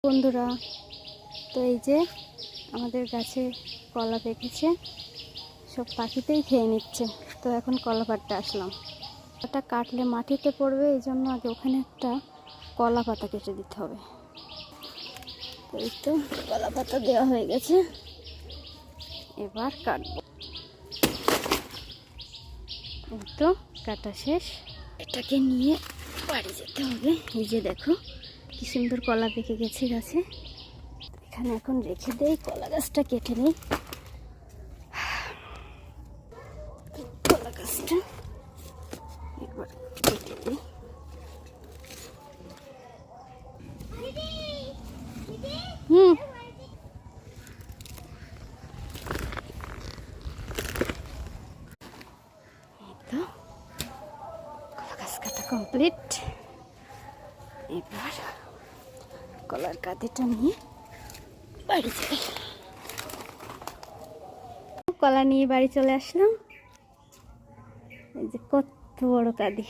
বন্ধুরা, তো এই যে আমাদের গাছে কলা পেকেছে, সব পাখিতেই খেয়ে নিচ্ছে। তো এখন কলা পাড়তে আসলাম। এটা কাটলে মাটিতে পড়বে, এই জন্য আগে ওখানে একটা কলা পাতা কেটে দিতে হবে। তো এই তো কলা পাতা দেওয়া হয়ে গেছে, এবার কাটবো। এই তো কাটা শেষ, এটাকে নিয়ে বাড়ি যেতে হবে। এই যে দেখো কি সুন্দর কলা পেকে গেছে গাছে। এখানে এখন রেখে দেই, কলা গাছটা কেটে নিই। কলা গাছটা একবার কেটে দিই। তো কলা গাছ কাটা কমপ্লিট। এবার কলার কাঁদিটা নিয়ে বাড়ি যাই। কলা নিয়ে বাড়ি চলে আসলাম। এই যে কত বড় কাঁদি।